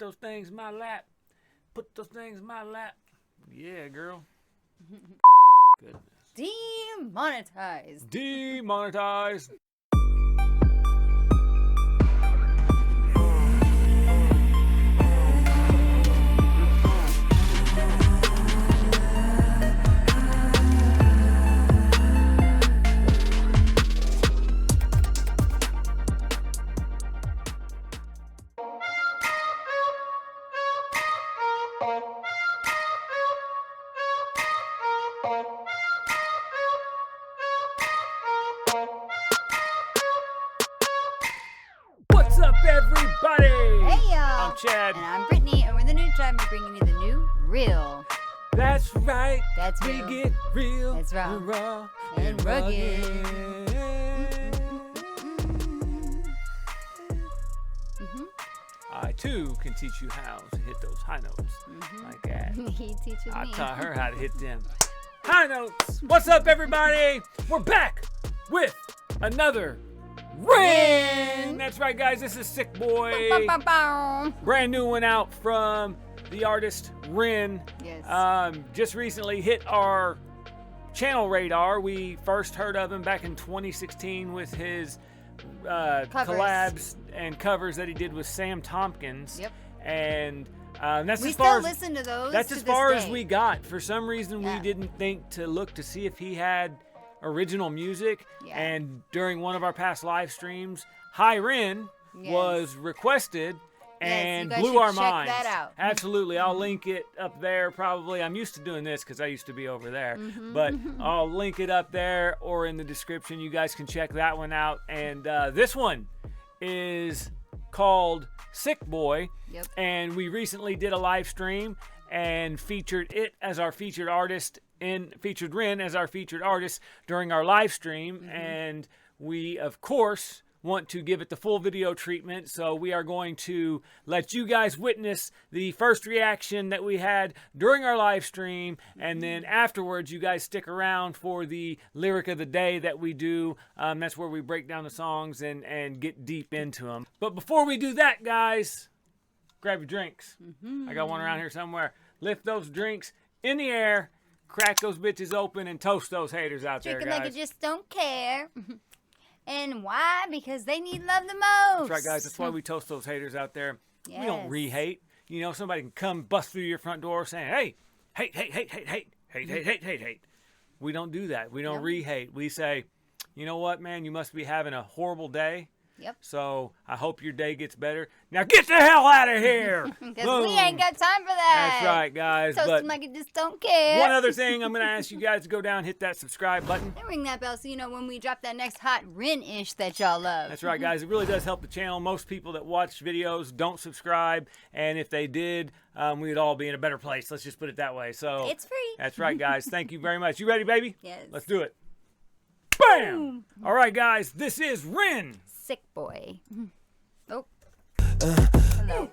those things in my lap. Put those things in my lap. Yeah, girl. Goodness. Demonetized. Demonetized. What's up, everybody? Hey, y'all. I'm Chad. And I'm Brittany, and we're the new tribe. We're bringing you the new real. That's right. That's we real. get real. That's raw. And raw And rugged. I too can teach you how to hit those high notes like that. He teaches I me. taught her how to hit them high notes. What's up, everybody? We're back with another Ren. That's right, guys. This is Sick Boy. Brand new one out from the artist Ren. Yes. Just recently hit our channel radar. We first heard of him back in 2016 with his collabs and covers that he did with Sam Tompkins. Yep. And that's We as far still as listen to those. that's to as this far as day. we got. For some reason, Yeah. we didn't think to look to see if he had original music. Yeah. And during one of our past live streams, Hi Ren Yes. was requested and you guys blew should our check minds. that out. Absolutely. I'll link it up there probably. I'm used to doing this because I used to be over there. But I'll link it up there or in the description. You guys can check that one out. And this one is called Sick Boy. Yep. And we recently did a live stream and featured it as our featured artist featured Ren as our featured artist during our live stream. And we, of course, want to give it the full video treatment, so we are going to let you guys witness the first reaction that we had during our live stream, and then afterwards you guys stick around for the lyric of the day that we do. That's where we break down the songs and get deep into them. But before we do that, guys, grab your drinks. I got one around here somewhere. Lift those drinks in the air, crack those bitches open, and toast those haters out there, Drinking guys. like you just don't care. And why? Because they need love the most. That's right, guys. That's why we toast those haters out there. We don't Yes. re-hate. You know, somebody can come bust through your front door saying, hey, hate. We don't do that. We don't No. re-hate. We say, you know what, man? You must be having a horrible day. Yep. So I hope your day gets better. Now get the hell out of here. Because we ain't got time for that. That's right, guys. Toast But them like you just don't care. one other thing, I'm going to ask you guys to go down and hit that subscribe button. And ring that bell so you know when we drop that next hot Ren-ish that y'all love. That's right, guys. It really does help the channel. Most people that watch videos don't subscribe, and if they did, we would all be in a better place. Let's just put it that way. So It's free. That's right, guys. Thank you very much. You ready, baby? Yes. Let's do it. Bam! All right, guys. This is Ren. Sick boy. Oh. Hello.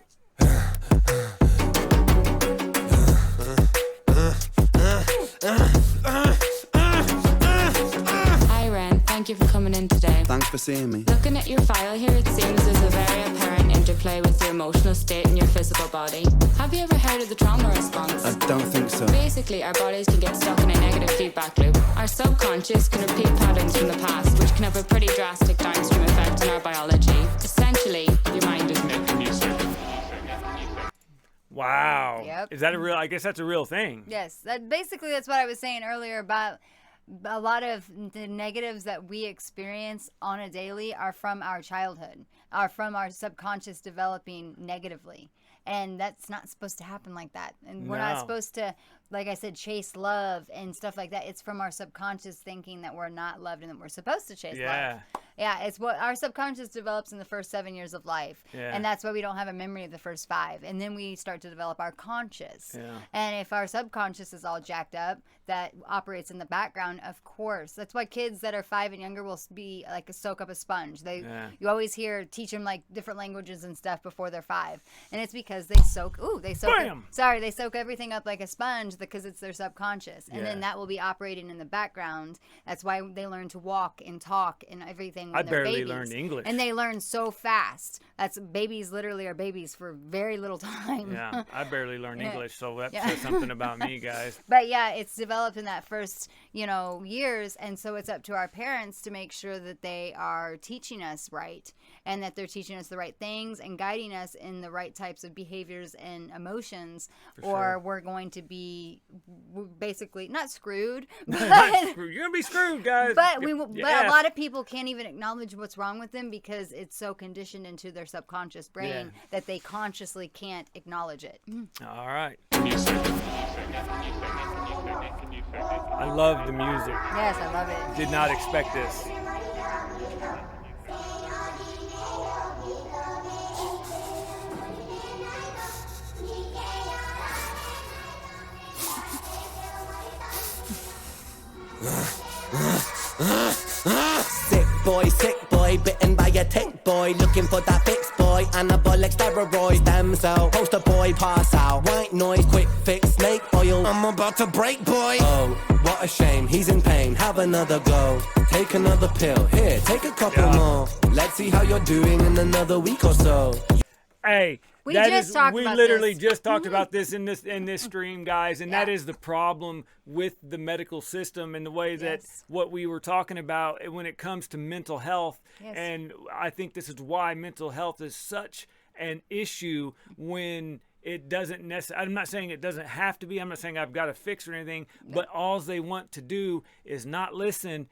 Hi Ren, thank you for coming in today. Thanks for seeing me. Looking at your file here, it seems there's a very apparent interplay with your emotional state and your physical body. Have you ever heard of the trauma response? I don't think so. Basically, our bodies can get stuck in a negative feedback loop. Our subconscious can repeat patterns from the past, which can have a pretty drastic downstream effect on our biology. Essentially, your mind is making music. Wow. Yep. Is that a real? I guess that's a real thing. Yes. That's what I was saying earlier about a lot of the negatives that we experience on a daily are from our childhood, are from our subconscious developing negatively. And that's not supposed to happen like that. And we're not No. supposed to, like I said, chase love and stuff like that. It's from our subconscious thinking that we're not loved and that we're supposed to chase love. Yeah, it's what our subconscious develops in the first 7 years of life. Yeah. And that's why we don't have a memory of the first 5. And then we start to develop our conscious. Yeah. And if our subconscious is all jacked up, that operates in the background, of course. That's why kids that are 5 and younger will be like soak up a sponge. You always hear teach them like different languages and stuff before they're 5, and it's because they soak. They soak everything up like a sponge because it's their subconscious, and then that will be operating in the background. That's why they learn to walk and talk and everything. When they're babies. Learned English, and they learn so fast. That's babies literally are babies for very little time. Yeah, I barely learned English, so that says something about me, guys. But yeah, it's developed in that first, years, and so it's up to our parents to make sure that they are teaching us right, and that they're teaching us the right things and guiding us in the right types of behaviors and emotions, we're going to be basically not screwed. But, you're gonna be screwed, guys. But a lot of people can't even acknowledge what's wrong with them because it's so conditioned into their subconscious brain that they consciously can't acknowledge it. All right. I love the music. Yes, I love it. Did not expect this. Sick boy, bitten by a tick boy, looking for that fix boy, anabolic steroids, damn cell, poster boy, pass out, white noise, quick fix, snake oil, I'm about to break boy. Oh, what a shame, he's in pain, have another go, take another pill, here, take a couple more, let's see how you're doing in another week or so. Hey, we literally just talked about this in this stream, guys, and that is the problem with the medical system and the way that what we were talking about when it comes to mental health. And I think this is why mental health is such an issue when it doesn't necessarily. I'm not saying it doesn't have to be. I'm not saying I've got to fix or anything, but all they want to do is not listen,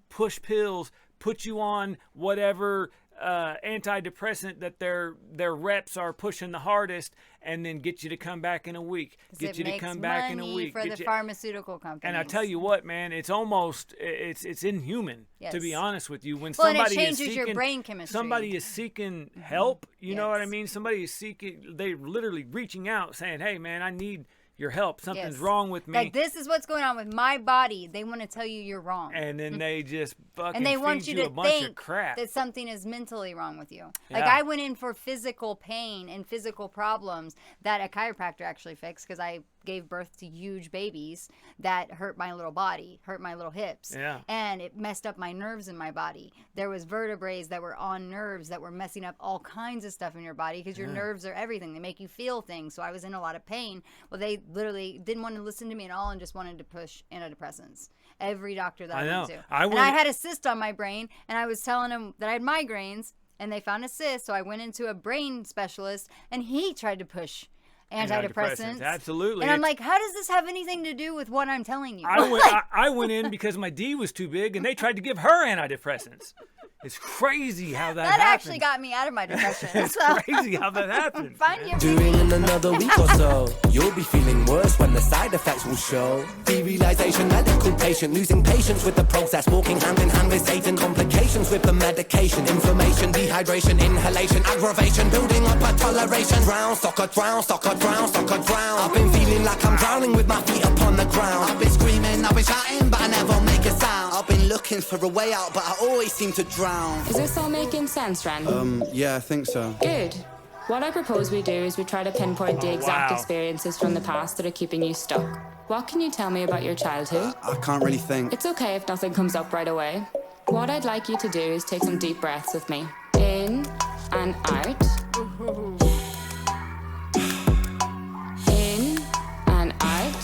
push pills, put you on whatever antidepressant that their reps are pushing the hardest, and then get you to come back in a week. Get you to come back in a week. For the pharmaceutical companies. And I tell you what, man, it's almost it's inhuman, to be honest with you. When and it somebody changes is seeking, your brain chemistry. Somebody is seeking help. You know what I mean? Somebody is seeking. They're literally reaching out, saying, "Hey, man, I need your help. Something's wrong with me. Like, this is what's going on with my body." They want to tell you you're wrong. And then they just fucking and they want feed you a to bunch of think crap. that something is mentally wrong with you. Yeah. Like, I went in for physical pain and physical problems that a chiropractor actually fixed because I gave birth to huge babies that hurt my little body, hurt my little hips. Yeah. And it messed up my nerves in my body. There was vertebrae that were on nerves that were messing up all kinds of stuff in your body because your nerves are everything. They make you feel things. So I was in a lot of pain. Well, they literally didn't want to listen to me at all and just wanted to push antidepressants. Every doctor that I went to. And I had a cyst on my brain, and I was telling them that I had migraines, and they found a cyst. So I went into a brain specialist, and he tried to push antidepressants. Absolutely. And I'm like, how does this have anything to do with what I'm telling you? I went in because my D was too big, and they tried to give her antidepressants. It's crazy how that happens. That actually got me out of my depression. It's crazy how that happens. Doing in another week or so, you'll be feeling worse when the side effects will show. Derealization, medical patient, losing patience with the process, walking hand in hand with Satan, complications with the medication, inflammation, dehydration, inhalation, aggravation, building up a toleration. Drown, soccer, drown, soccer, drown, soccer, drown. I've been feeling like I'm drowning with my feet upon the ground. I've been screaming, I've been shouting, but I never make a sound. I've been looking for a way out, but I always seem to drown. Is this all making sense, Ren? Yeah, I think so. Good. What I propose we do is we try to pinpoint the exact experiences from the past that are keeping you stuck. What can you tell me about your childhood? I can't really think. It's okay if nothing comes up right away. What I'd like you to do is take some deep breaths with me. In and out. In and out.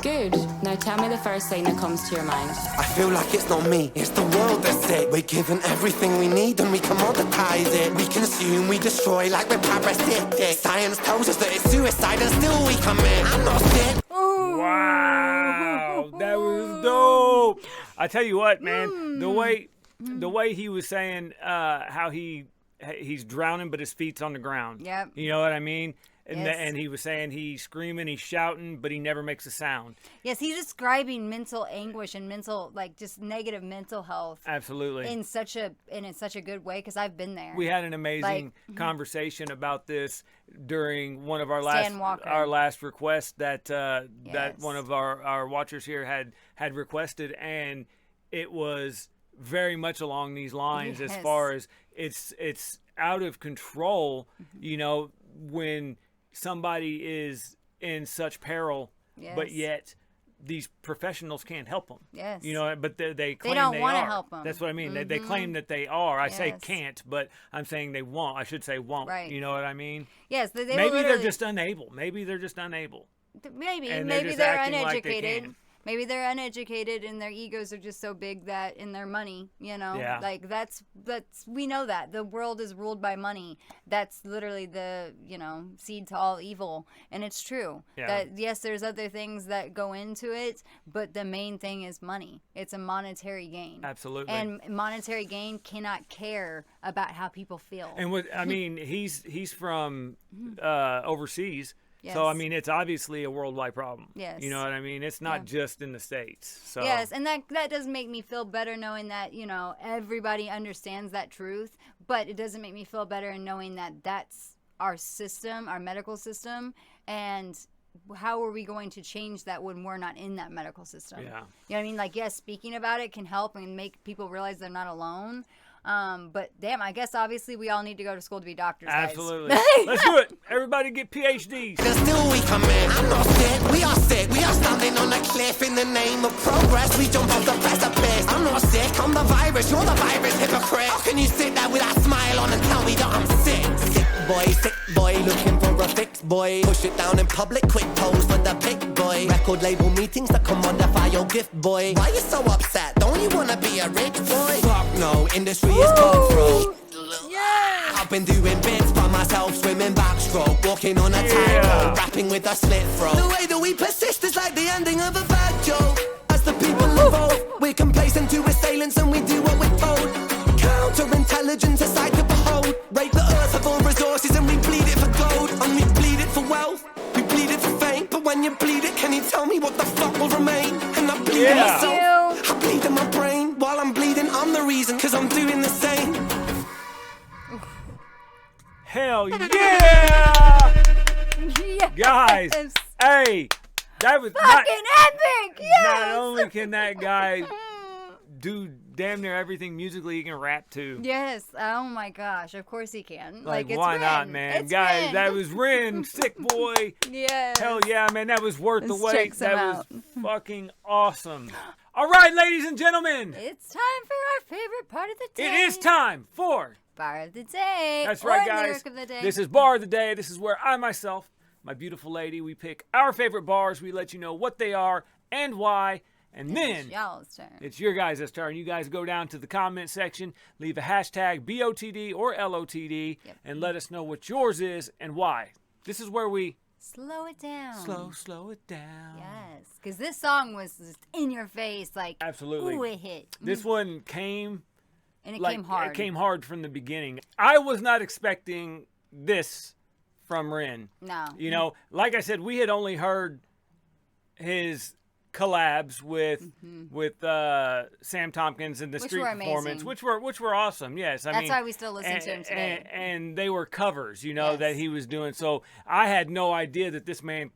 Good. Now tell me the first thing that comes to your mind. I feel like it's not me, it's the world that's sick. We're given everything we need and we commoditize it. We consume, we destroy like we're parasitic. Science tells us that it's suicide and still we commit. I'm not sick. Wow, that was dope. I tell you what, man, the way he was saying how he's drowning but his feet's on the ground. Yep. You know what I mean? And, Yes. and he was saying he's screaming, he's shouting, but he never makes a sound. Yes, he's describing mental anguish and mental, like, just negative mental health Absolutely. in such a good way, because I've been there. We had an amazing conversation about this during one of our Stan Walker. last requests that that Yes. one of our watchers here had requested, and it was very much along these lines as Yes. far as it's out of control, you know, when somebody is in such peril, but Yes. yet these professionals can't help them. Yes. You know, but they claim don't they wanna are. help 'em. That's what I mean. They claim that they are. I say Yes. can't, but I'm saying they won't. I should say won't. Right. You know what I mean? Yes, they will Maybe they're literally- just unable. Maybe they're just unable. Maybe and they're maybe just they're acting like they uneducated. can. Maybe they're uneducated and their egos are just so big that in their money, you know, Yeah. like that's we know that the world is ruled by money. That's literally the, you know, seed to all evil, and it's true. Yeah. That yes, there's other things that go into it, but the main thing is money. It's a monetary gain. Absolutely. And monetary gain cannot care about how people feel. And what I mean, he's from overseas. So I Yes. mean, it's obviously a worldwide problem. Yes. You know what I mean? It's not just in the States. So Yes, and that does make me feel better knowing that, you know, everybody understands that truth, but it doesn't make me feel better in knowing that that's our system, our medical system, and how are we going to change that when we're not in that medical system? Yeah. You know what I mean? Like, yes, speaking about it can help and make people realize they're not alone. But damn, I guess obviously we all need to go to school to be doctors. guys. Absolutely. Let's do it. Everybody get PhDs. And still we come in. I'm not sick, we are sick. We are standing on a cliff in the name of progress. We jump off the precipice. I'm not sick, I'm the virus. You're the virus, hypocrite. How can you sit there with that smile on and tell me that I'm sick? Sick boy, looking for a fix, boy. Push it down in public, quick pose for the pic, boy. Record label meetings to commodify your gift, boy. Why you so upset? Don't you wanna be a rich boy? Fuck no, industry is cutthroat. Yeah. I've been doing bits by myself, swimming backstroke, walking on a tightrope, rapping with a slit throat. The way that we persist is like the ending of a bad joke. As the people evolve, we're complacent to assailants and we do what we're told. Counterintelligence, a sight to behold. Rape the earth of all resources and we bleed it for gold. And we bleed it for wealth, we bleed it for fame. But when you bleed it, can you tell me what the fuck will remain? And I bleed in Yeah. myself, I bleed in my brain. While I'm bleeding, I'm the reason, cause I'm doing the same. Hell yeah! Yes. Guys, hey, that was Fucking epic! Yes. not only can that guy do damn near everything musically, he can rap too. Yes. Oh my gosh. Of course he can. Like, it's why Ren. not, man? It's Guys, Ren. that was Ren, sick boy. Yes. Hell yeah, man, that was worth the Let's wait. check some That out. was fucking awesome. All right, ladies and gentlemen, It's time for our favorite part of the day. it is time for. Bar of the day. That's or right, guys. Lyric of the day. This is Bar of the Day. This is where I myself, my beautiful lady, we pick our favorite bars. We let you know what they are and why. And then It's y'all's turn. it's your guys' turn. You guys go down to the comment section, leave a hashtag BOTD or LOTD, and let us know what yours is and why. This is where we Slow it down. slow it down. Yes, because this song was just in your face, like Absolutely. ooh, it hit, This one came and it like came hard. it came hard from the beginning. I was not expecting this from Ren. No. You know, like I said, we had only heard his collabs with Sam Tompkins and the Which Street were Performance, amazing. which were awesome. Yes, I That's mean, why we still listen to him today. And they were covers, you know, Yes. that he was doing. So I had no idea that this man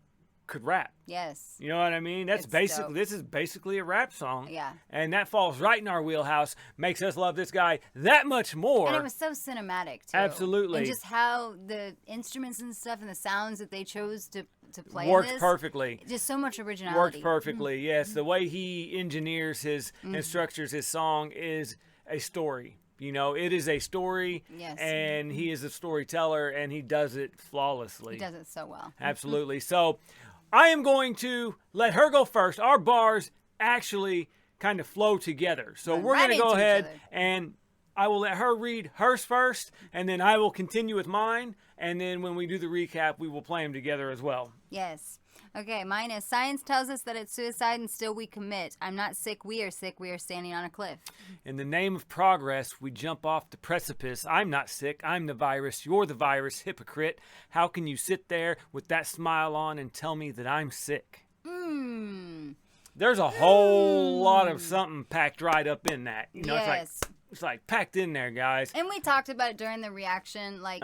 could rap. Yes. You know what I mean? That's It's basically dope. this is basically a rap song. Yeah. And that falls right in our wheelhouse, makes us love this guy that much more. And it was so cinematic too. Absolutely. And just how the instruments and stuff and the sounds that they chose to play Worked in this, perfectly. Just so much originality. Worked perfectly. Yes, the way he engineers his Mm-hmm. and structures his song is a story. You know, it is a story. Yes. And he is a storyteller, and he does it flawlessly. He does it so well. Absolutely. So, I am going to let her go first. Our bars actually kind of flow together. So Run we're right going to go into each ahead other. and I will let her read hers first, and then I will continue with mine. And then when we do the recap, we will play them together as well. Yes. Okay, mine is science tells us that it's suicide and still we commit. I'm not sick, we are sick, we are standing on a cliff. In the name of progress, we jump off the precipice. I'm not sick, I'm the virus, you're the virus, hypocrite. How can you sit there with that smile on and tell me that I'm sick? There's a whole lot of something packed right up in that. You know, Yes. it's like packed in there, guys. And we talked about it during the reaction, like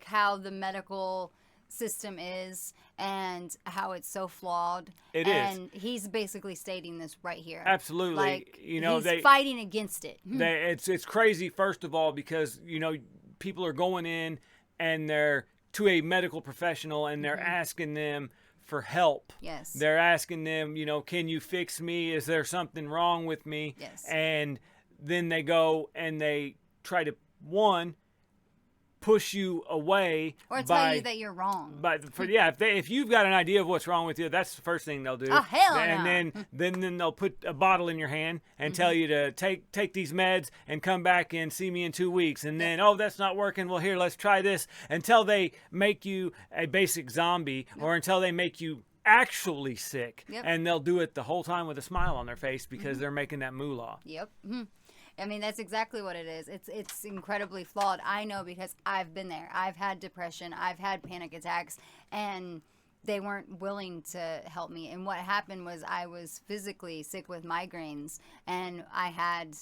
how the medical system is and how it's so flawed. It is. And he's basically stating this right here. Absolutely. Like, You know, he's fighting against it. It's crazy, first of all, because, you know, people are going in and they're to a medical professional and they're asking them for help. Yes. They're asking them, you know, can you fix me? Is there something wrong with me? Yes. And then they go and they try to, one, push you away Or tell you that you're wrong. if you've got an idea of what's wrong with you, that's the first thing they'll do. Oh, hell And no. then they'll put a bottle in your hand and tell you to take these meds and come back and see me in 2 weeks. And then, oh, that's not working. Well, here, let's try this, until they make you a basic zombie or until they make you actually sick. Yep. And they'll do it the whole time with a smile on their face because they're making that moolah. Yep. I mean, that's exactly what it is. It's incredibly flawed. I know because I've been there. I've had depression. I've had panic attacks, and they weren't willing to help me. And what happened was I was physically sick with migraines, and I had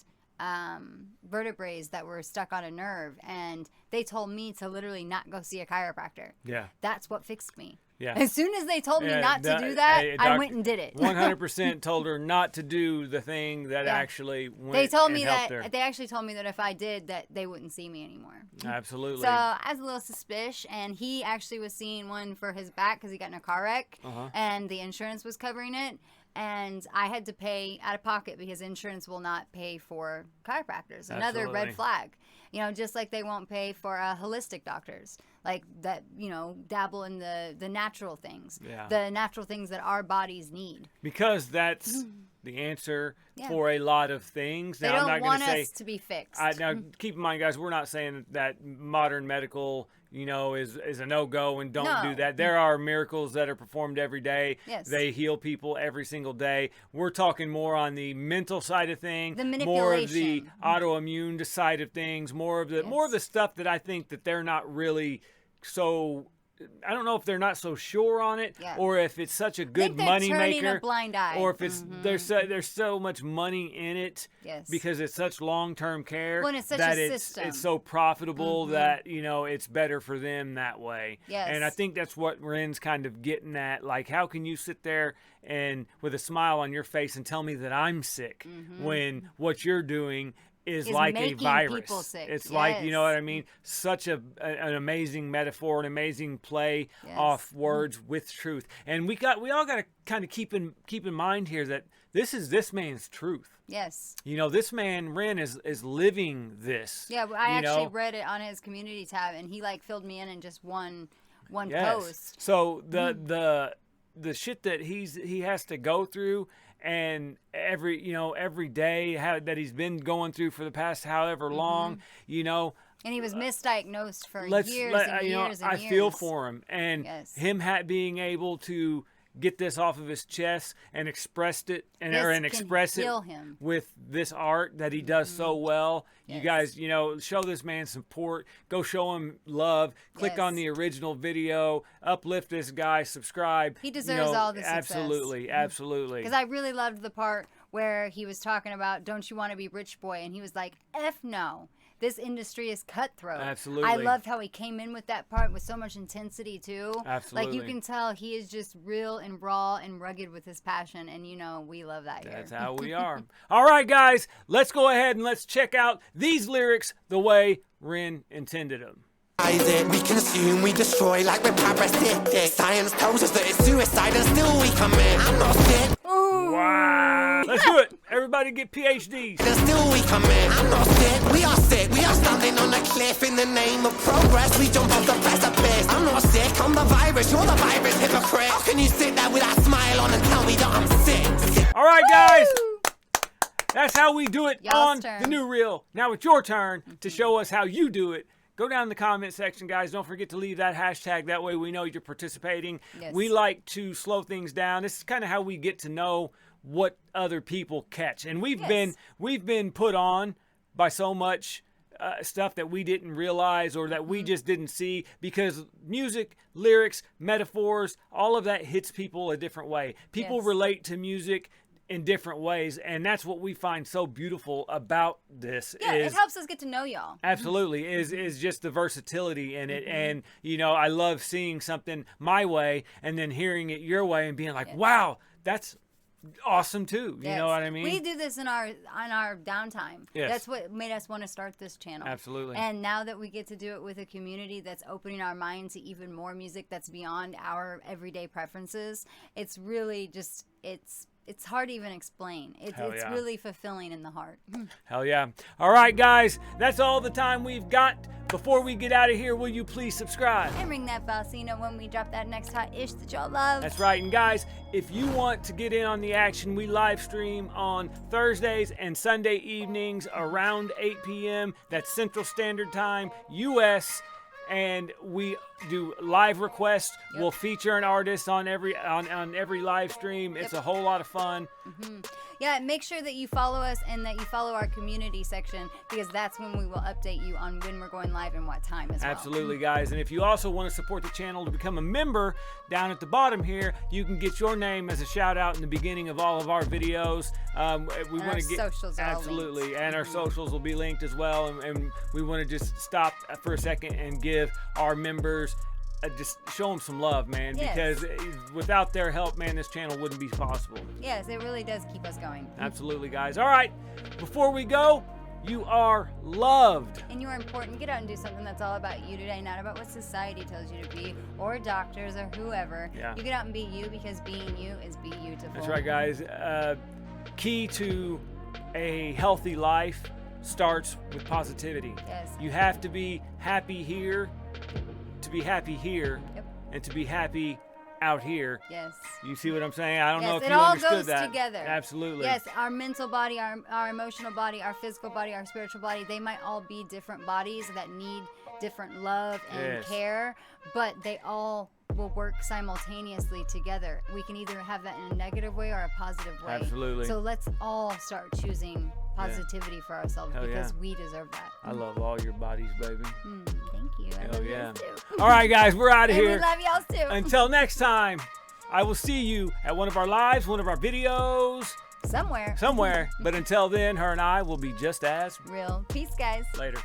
vertebrae that were stuck on a nerve, and they told me to literally not go see a chiropractor. Yeah. That's what fixed me. Yeah. As soon as they told me not to do that, Hey, I went and did it. 100% told her not to do the thing that Yeah. actually went They told me and helped that her. they actually told me that if I did, that they wouldn't see me anymore. Absolutely. So I was a little suspicious, and he actually was seeing one for his back because he got in a car wreck, and the insurance was covering it. And I had to pay out of pocket because insurance will not pay for chiropractors. Another Absolutely. red flag. You know, just like they won't pay for holistic doctors, like that, you know, dabble in the natural things, Yeah. the natural things that our bodies need. Because that's the answer for a lot of things. They Now, I'm don't not want going to us say. to be fixed. Now, keep in mind, guys, we're not saying that modern medical, you know, is a no-go and don't No. do that. There are miracles that are performed every day. Yes. They heal people every single day. We're talking more on the mental side of things, The more of the manipulation. autoimmune side of things, more of the stuff that I think that they're not really so. I don't know if they're not so sure on it, Yeah. or if it's such a good think they're money turning maker, a blind eye. or if it's there's so much money in it, Yes. because it's such long-term care Well, and it's such that a it's system. so profitable that, you know, it's better for them that way. Yes. And I think that's what Ren's kind of getting at. Like, how can you sit there and with a smile on your face and tell me that I'm sick when what you're doing is like a making virus? people sick. It's like, you know Yes. what I mean? Such an amazing metaphor, an amazing play Yes. off words with truth. And we all got to kind of keep in mind here that this is this man's truth. Yes. You know, this man, Ren, is living this. Yeah, I you actually know? read it on his community tab, and he like filled me in just one Yes. post. So the shit that he has to go through, and every day that he's been going through for the past however long, you know. And he was misdiagnosed for Let's years let, and you know, years and I years. feel for him, and Yes. him being able to get this off of his chest and expressed it and This can express it heal him. with this art that he does so well. You Yes. guys, you know, show this man support. Go show him love. Click on Yes. the original video. Uplift this guy. Subscribe. He deserves all the success. Absolutely, absolutely. Because I really loved the part where he was talking about, don't you want to be rich boy? And he was like, F no. This industry is cutthroat. Absolutely. I loved how he came in with that part with so much intensity, too. Absolutely. Like, you can tell he is just real and raw and rugged with his passion. And, you know, we love that here. That's how we are. All right, guys, let's go ahead and let's check out these lyrics the way Ren intended them. We consume, we destroy like we're parasitic. Science tells us that it's suicide and still we commit. I'm not sick. Wow. Let's do it. Everybody get PhDs. And still we commit. I'm not sick. We are sick. We are standing on a cliff in the name of progress. We jump off the precipice. I'm not sick. I'm the virus. You're the virus, hypocrite. How can you sit there with that smile on and tell me that I'm sick? All right, guys. That's how we do it Y'all's on turn. the new reel. Now it's your turn to show us how you do it. Go down in the comment section, guys. Don't forget to leave that hashtag. That way we know you're participating. Yes. We like to slow things down. This is kind of how we get to know what other people catch. And we've been put on by so much stuff that we didn't realize or that we just didn't see, because music, lyrics, metaphors, all of that hits people a different way. People relate to music in different ways, and that's what we find so beautiful about this. Yeah, it helps us get to know y'all. Absolutely, is just the versatility in it. And you know, I love seeing something my way and then hearing it your way and being like, wow, that's awesome too. You know what I mean? We do this in our downtime. Yes. That's what made us want to start this channel. Absolutely. And now that we get to do it with a community that's opening our mind to even more music that's beyond our everyday preferences, it's really just it's hard to even explain. It's really fulfilling in the heart. Hell yeah. All right, guys, that's all the time we've got. Before we get out of here, will you please subscribe? And ring that bell so you know when we drop that next hot ish that y'all love. That's right. And guys, if you want to get in on the action, we live stream on Thursdays and Sunday evenings around 8 p.m. That's Central Standard Time, U.S., and we do live requests. We'll feature an artist on every live stream. It's a whole lot of fun. Yeah, make sure that you follow us and that you follow our community section, because that's when we will update you on when we're going live and what time as well. Absolutely, guys. And if you also want to support the channel to become a member, down at the bottom here, you can get your name as a shout out in the beginning of all of our videos. We want to get socials are all absolutely, linked. and our socials will be linked as well. And we want to just stop for a second and give our members. Just show them some love, man, because without their help, man, this channel wouldn't be possible. Yes, it really does keep us going. Absolutely, guys. All right, before we go, you are loved. And you are important. Get out and do something that's all about you today, not about what society tells you to be, or doctors, or whoever. Yeah. You get out and be you, because being you is be beautiful. That's right, guys. Key to a healthy life starts with positivity. Yes. You have to be happy here to be happy here, and to be happy out here. Yes. You see what I'm saying? I don't know if it you all understood goes that. together. Absolutely. Yes, our mental body, our emotional body, our physical body, our spiritual body, they might all be different bodies that need different love and care, but they all will work simultaneously together. We can either have that in a negative way or a positive way. Absolutely. So let's all start choosing positivity for ourselves, because we deserve that. I love all your bodies, baby. Thank you. I love yours too. All right, guys, we're out of And here. we love y'all too. Until next time, I will see you at one of our lives, one of our videos, somewhere. But until then, her and I will be just as Real. Peace, guys. later.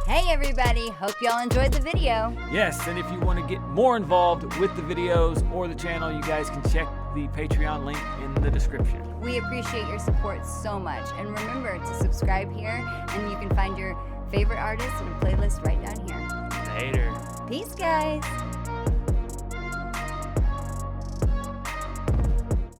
Hey, everybody. Hope y'all enjoyed the video. Yes, and if you want to get more involved with the videos or the channel, you guys can check the Patreon link in the description. We appreciate your support so much. And remember to subscribe here, and you can find your favorite artists and playlist right down here. Later. Peace, guys.